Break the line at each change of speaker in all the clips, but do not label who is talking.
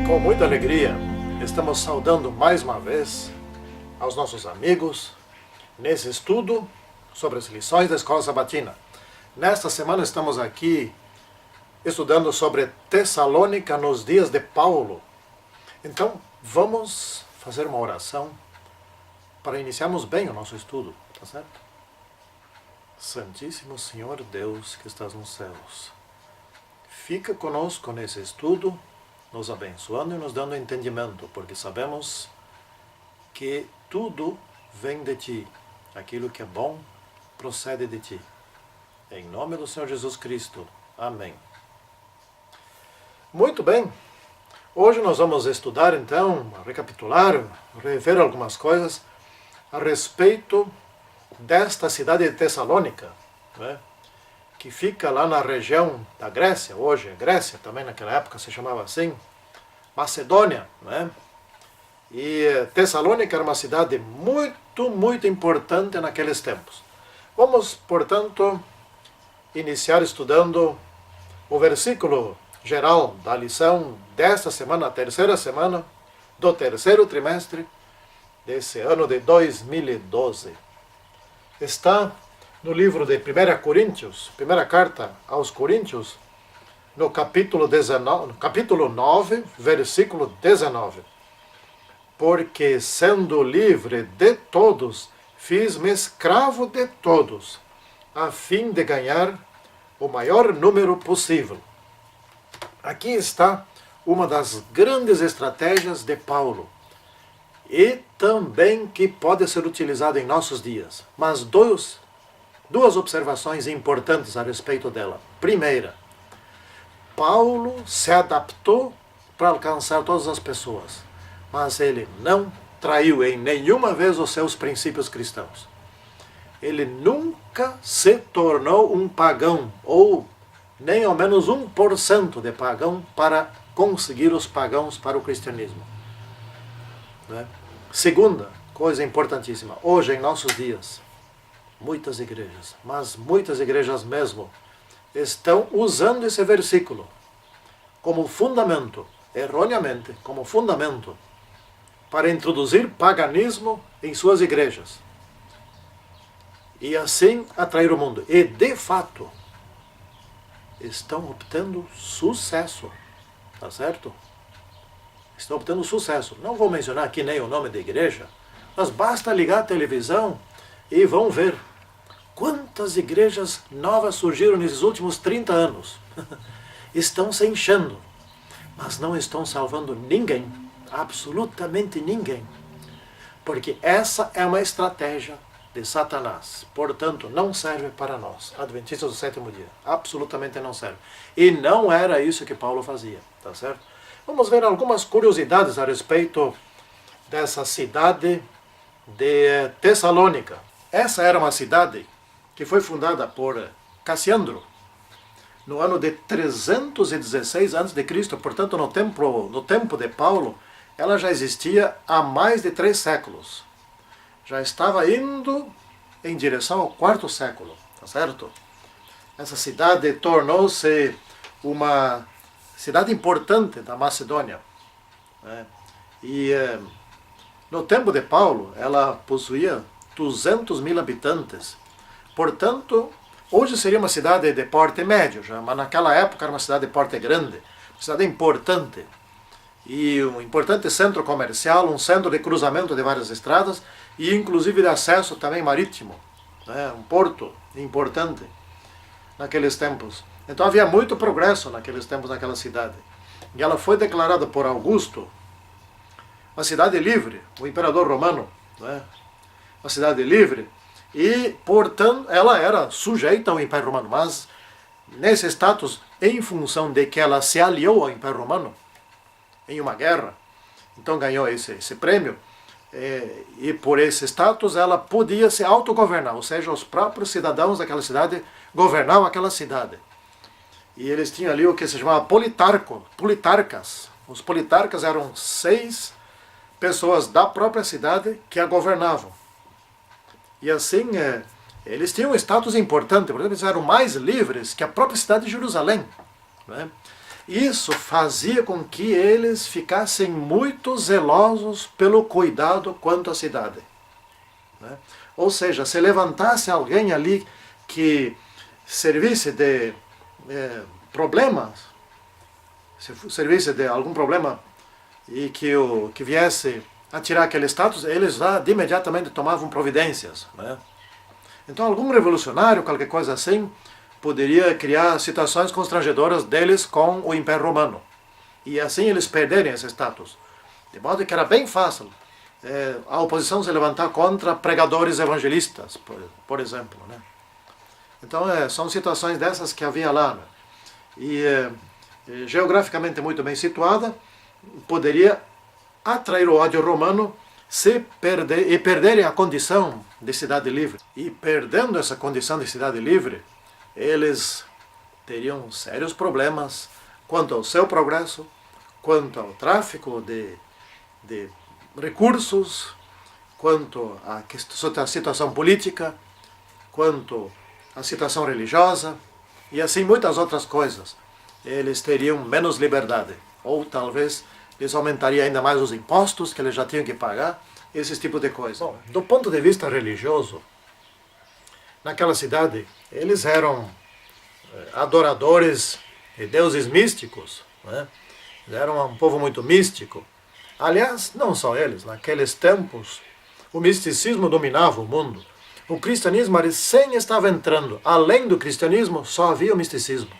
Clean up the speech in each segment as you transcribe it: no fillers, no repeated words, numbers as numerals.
Com muita alegria, estamos saudando mais uma vez aos nossos amigos nesse estudo sobre as lições da Escola Sabatina. Nesta semana estamos aqui estudando sobre Tessalônica nos dias de Paulo. Então, vamos fazer uma oração para iniciarmos bem o nosso estudo, tá certo? Santíssimo Senhor Deus que estás nos céus, fica conosco nesse estudo, nos abençoando e nos dando entendimento, porque sabemos que tudo vem de Ti, aquilo que é bom procede de Ti. Em nome do Senhor Jesus Cristo. Amém. Muito bem, hoje nós vamos estudar então, recapitular, rever algumas coisas a respeito desta cidade de Tessalônica, né, que fica lá na região da Grécia, hoje é Grécia, também naquela época se chamava assim, Macedônia, né? E Tessalônica era uma cidade muito importante naqueles tempos. Vamos, portanto, iniciar estudando o versículo geral da lição desta semana, a terceira semana do terceiro trimestre desse ano de 2012. Está no livro de 1 Coríntios, primeira carta aos Coríntios, no capítulo 9, versículo 19. Porque sendo livre de todos, fiz-me escravo de todos, a fim de ganhar o maior número possível. Aqui está uma das grandes estratégias de Paulo, e também que pode ser utilizada em nossos dias. Mas duas observações importantes a respeito dela. Primeira, Paulo se adaptou para alcançar todas as pessoas, mas ele não traiu em nenhuma vez os seus princípios cristãos. Ele nunca se tornou um pagão, ou nem ao menos 1% de pagão para conseguir os pagãos para o cristianismo. Né? Segunda coisa importantíssima, hoje em nossos dias, muitas igrejas, mas muitas igrejas mesmo, estão usando esse versículo como fundamento, erroneamente, como fundamento, para introduzir paganismo em suas igrejas. E assim atrair o mundo. E, de fato, estão obtendo sucesso. Tá certo? Estão obtendo sucesso. Não vou mencionar aqui nem o nome da igreja, mas basta ligar a televisão e vão ver quantas igrejas novas surgiram nesses últimos 30 anos. Estão se enchendo, mas não estão salvando ninguém, absolutamente ninguém. Porque essa é uma estratégia de Satanás. Portanto, não serve para nós, adventistas do sétimo dia. Absolutamente não serve. E não era isso que Paulo fazia, tá certo? Vamos ver algumas curiosidades a respeito dessa cidade de Tessalônica. Essa era uma cidade que foi fundada por Cassiandro no ano de 316 a.C., portanto no tempo de Paulo, ela já existia há mais de 3 séculos. Já estava indo em direção ao 4º século, tá certo? Essa cidade tornou-se uma cidade importante da Macedônia, né? E no tempo de Paulo, ela possuía 200.000 habitantes. Portanto, hoje seria uma cidade de porte médio, já, mas naquela época era uma cidade de porte grande, uma cidade importante. E um importante centro comercial, um centro de cruzamento de várias estradas e inclusive de acesso também marítimo, né? Um porto importante naqueles tempos. Então havia muito progresso naqueles tempos naquela cidade. E ela foi declarada por Augusto uma cidade livre, o imperador romano, né? Uma cidade livre, e portanto ela era sujeita ao Império Romano, mas nesse status, em função de que ela se aliou ao Império Romano em uma guerra, então ganhou esse prêmio, e por esse status ela podia se autogovernar, ou seja, os próprios cidadãos daquela cidade governavam aquela cidade. E eles tinham ali o que se chamava politarcas. Os politarcas eram 6 pessoas da própria cidade que a governavam. E assim, eles tinham um status importante, por exemplo, eles eram mais livres que a própria cidade de Jerusalém, né? Isso fazia com que eles ficassem muito zelosos pelo cuidado quanto à cidade. Né? Ou seja, se levantasse alguém ali que servisse de problemas, se servisse de algum problema e que viesse a tirar aquele status, eles já de imediatamente tomavam providências. Né? Então algum revolucionário, qualquer coisa assim, poderia criar situações constrangedoras deles com o Império Romano. E assim eles perderem esse status. De modo que era bem fácil a oposição se levantar contra pregadores evangelistas, por exemplo. Né? Então são situações dessas que havia lá. Né? E geograficamente muito bem situada, poderia atrair o ódio romano se perderem a condição de cidade livre. E perdendo essa condição de cidade livre, eles teriam sérios problemas quanto ao seu progresso, quanto ao tráfico de recursos, quanto à situação política, quanto à situação religiosa, e assim muitas outras coisas. Eles teriam menos liberdade, ou talvez eles aumentariam ainda mais os impostos que eles já tinham que pagar, esse tipo de coisa. Bom, do ponto de vista religioso, naquela cidade, eles eram adoradores de deuses místicos, né? Eram um povo muito místico. Aliás, não só eles, naqueles tempos, o misticismo dominava o mundo. O cristianismo recém estava entrando. Além do cristianismo, só havia o misticismo.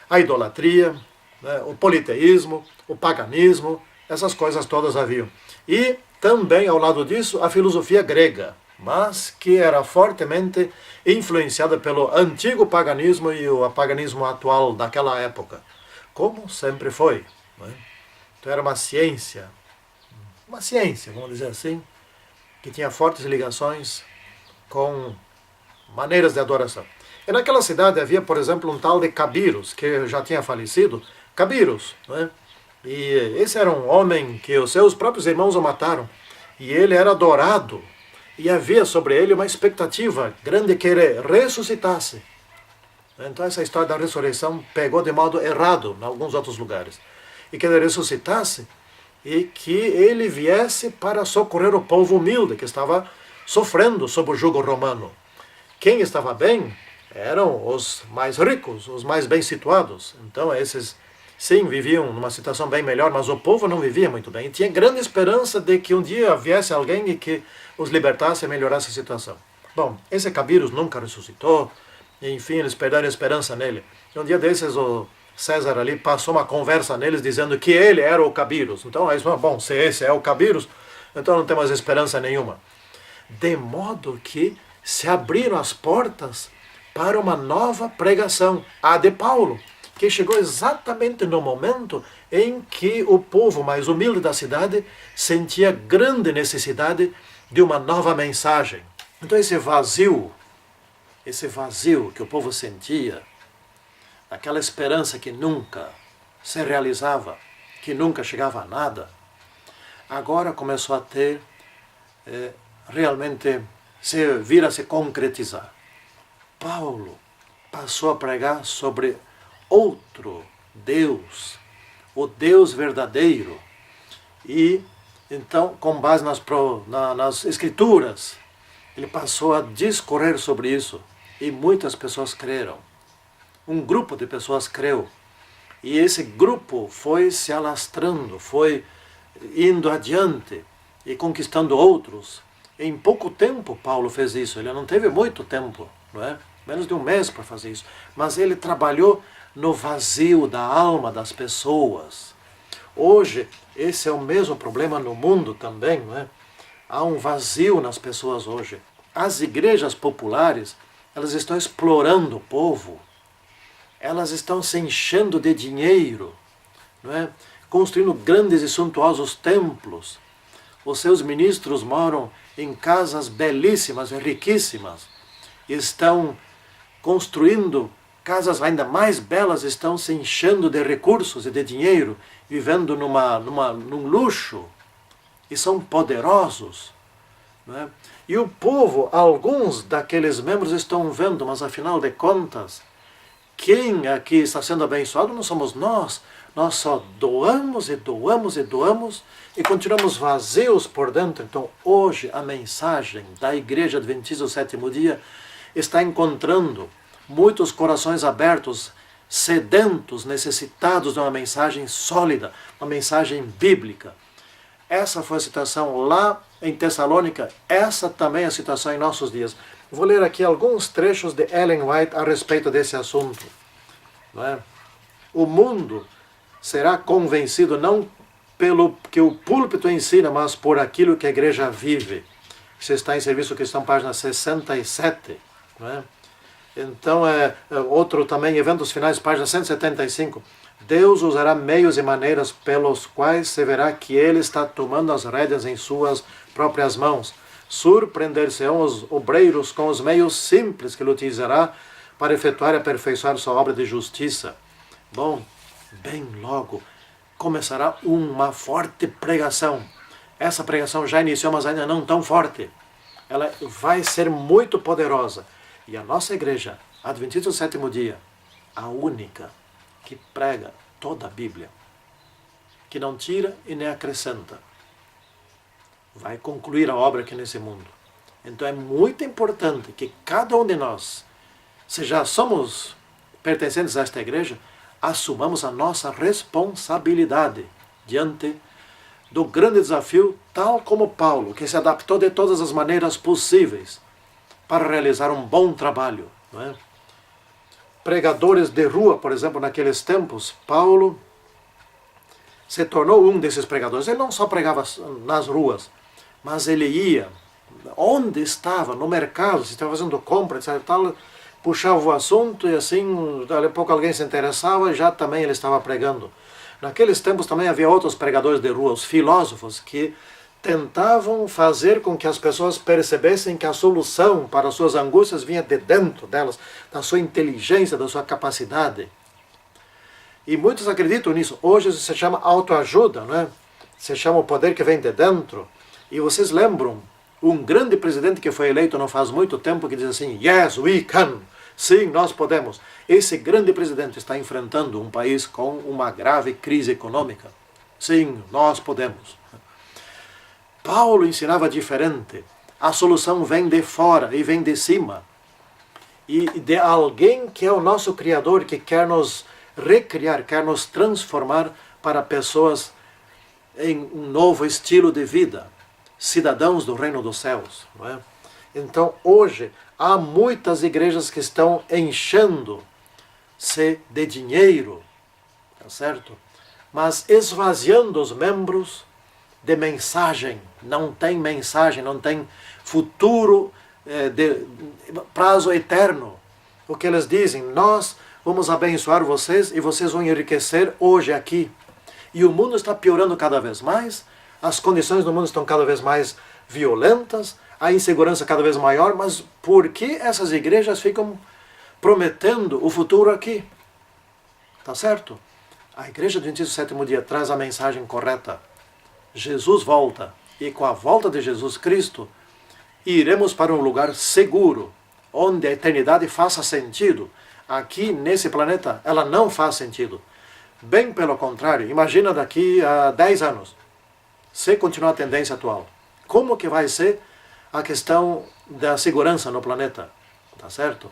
A idolatria, né, o politeísmo, o paganismo, essas coisas todas haviam. E também, ao lado disso, a filosofia grega, mas que era fortemente influenciada pelo antigo paganismo e o paganismo atual daquela época, como sempre foi. Né? Então era uma ciência, vamos dizer assim, que tinha fortes ligações com maneiras de adoração. E naquela cidade havia, por exemplo, um tal de Cabiros, que já tinha falecido, Cabiros, né? E esse era um homem que os seus próprios irmãos o mataram, e ele era adorado, e havia sobre ele uma expectativa grande que ele ressuscitasse. Então essa história da ressurreição pegou de modo errado em alguns outros lugares. E que ele ressuscitasse e que ele viesse para socorrer o povo humilde que estava sofrendo sob o jugo romano. Quem estava bem eram os mais ricos, os mais bem situados. Então esses, sim, viviam numa situação bem melhor, mas o povo não vivia muito bem. E tinha grande esperança de que um dia viesse alguém e que os libertasse e melhorasse a situação. Bom, esse Cabiros nunca ressuscitou, e, enfim, eles perderam a esperança nele. E um dia desses o César ali passou uma conversa neles dizendo que ele era o Cabiros. Então eles falaram, bom, se esse é o Cabiros, então não tem mais esperança nenhuma. De modo que se abriram as portas para uma nova pregação, a de Paulo, que chegou exatamente no momento em que o povo mais humilde da cidade sentia grande necessidade de uma nova mensagem. Então esse vazio que o povo sentia, aquela esperança que nunca se realizava, que nunca chegava a nada, agora começou a ter, realmente, vir a se concretizar. Paulo passou a pregar sobre outro Deus, o Deus verdadeiro. E então, com base nas Escrituras, ele passou a discorrer sobre isso. E muitas pessoas creram. Um grupo de pessoas creu. E esse grupo foi se alastrando, foi indo adiante e conquistando outros. Em pouco tempo Paulo fez isso. Ele não teve muito tempo, não é? Menos de um mês para fazer isso. Mas ele trabalhou no vazio da alma das pessoas. Hoje, esse é o mesmo problema no mundo também, não é? Há um vazio nas pessoas hoje. As igrejas populares, elas estão explorando o povo. Elas estão se enchendo de dinheiro, não é? Construindo grandes e suntuosos templos. Os seus ministros moram em casas belíssimas e riquíssimas. Estão construindo casas ainda mais belas, estão se enchendo de recursos e de dinheiro, vivendo num luxo, e são poderosos. Não é? E o povo, alguns daqueles membros estão vendo, mas afinal de contas, quem aqui está sendo abençoado não somos nós. Nós só doamos e doamos e doamos e continuamos vazios por dentro. Então hoje a mensagem da Igreja Adventista do Sétimo Dia está encontrando muitos corações abertos, sedentos, necessitados de uma mensagem sólida, uma mensagem bíblica. Essa foi a situação lá em Tessalônica, essa também é a situação em nossos dias. Vou ler aqui alguns trechos de Ellen White a respeito desse assunto. Não é? O mundo será convencido não pelo que o púlpito ensina, mas por aquilo que a igreja vive. Isso está em Serviço Cristão, página 67. Não é? Então, outro também, Eventos Finais, página 175. Deus usará meios e maneiras pelos quais se verá que Ele está tomando as rédeas em suas próprias mãos. Surpreender-se-ão os obreiros com os meios simples que Ele utilizará para efetuar e aperfeiçoar sua obra de justiça. Bom, bem logo começará uma forte pregação. Essa pregação já iniciou, mas ainda não tão forte. Ela vai ser muito poderosa. E a nossa igreja, Adventista do Sétimo Dia, a única que prega toda a Bíblia, que não tira e nem acrescenta, vai concluir a obra aqui nesse mundo. Então é muito importante que cada um de nós, se já somos pertencentes a esta igreja, assumamos a nossa responsabilidade diante do grande desafio, tal como Paulo, que se adaptou de todas as maneiras possíveis para realizar um bom trabalho. Não é? Pregadores de rua, por exemplo, naqueles tempos, Paulo se tornou um desses pregadores. Ele não só pregava nas ruas, mas ele ia onde estava, no mercado, se estava fazendo compra, etc. Tal, puxava o assunto e assim, dali a pouco alguém se interessava e já também ele estava pregando. Naqueles tempos também havia outros pregadores de rua, os filósofos, que tentavam fazer com que as pessoas percebessem que a solução para as suas angústias vinha de dentro delas, da sua inteligência, da sua capacidade. E muitos acreditam nisso. Hoje isso se chama autoajuda, não é? Se chama o poder que vem de dentro. E vocês lembram um grande presidente que foi eleito não faz muito tempo que diz assim: "Yes, we can." Sim, nós podemos. Esse grande presidente está enfrentando um país com uma grave crise econômica. Sim, nós podemos. Paulo ensinava diferente. A solução vem de fora e vem de cima. E de alguém que é o nosso Criador, que quer nos recriar, quer nos transformar para pessoas em um novo estilo de vida, cidadãos do reino dos céus. Não é? Então, hoje, há muitas igrejas que estão enchendo-se de dinheiro, tá certo? Mas esvaziando os membros de mensagem. Não tem mensagem, não tem futuro de prazo eterno. O que eles dizem: nós vamos abençoar vocês e vocês vão enriquecer hoje aqui. E o mundo está piorando cada vez mais, as condições do mundo estão cada vez mais violentas, a insegurança cada vez maior, mas por que essas igrejas ficam prometendo o futuro aqui? Tá certo? A Igreja Adventista do Sétimo Dia traz a mensagem correta. Jesus volta, e com a volta de Jesus Cristo, iremos para um lugar seguro, onde a eternidade faça sentido. Aqui, nesse planeta, ela não faz sentido. Bem pelo contrário, imagina daqui a 10 anos, se continuar a tendência atual, como que vai ser a questão da segurança no planeta? Tá certo?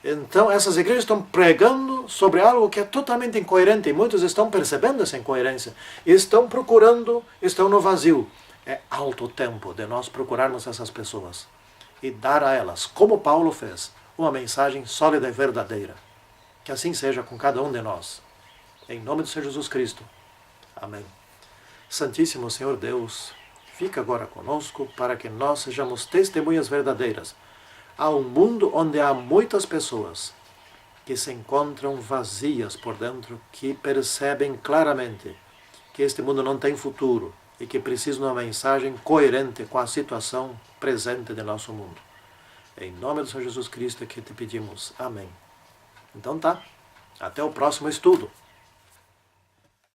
Então, essas igrejas estão pregando sobre algo que é totalmente incoerente, e muitos estão percebendo essa incoerência, e estão procurando, estão no vazio. É alto tempo de nós procurarmos essas pessoas e dar a elas, como Paulo fez, uma mensagem sólida e verdadeira. Que assim seja com cada um de nós. Em nome do Senhor Jesus Cristo. Amém. Santíssimo Senhor Deus, fica agora conosco para que nós sejamos testemunhas verdadeiras a um mundo onde há muitas pessoas que se encontram vazias por dentro, que percebem claramente que este mundo não tem futuro e que precisam de uma mensagem coerente com a situação presente do nosso mundo. Em nome do Senhor Jesus Cristo é que te pedimos. Amém. Então tá. Até o próximo estudo.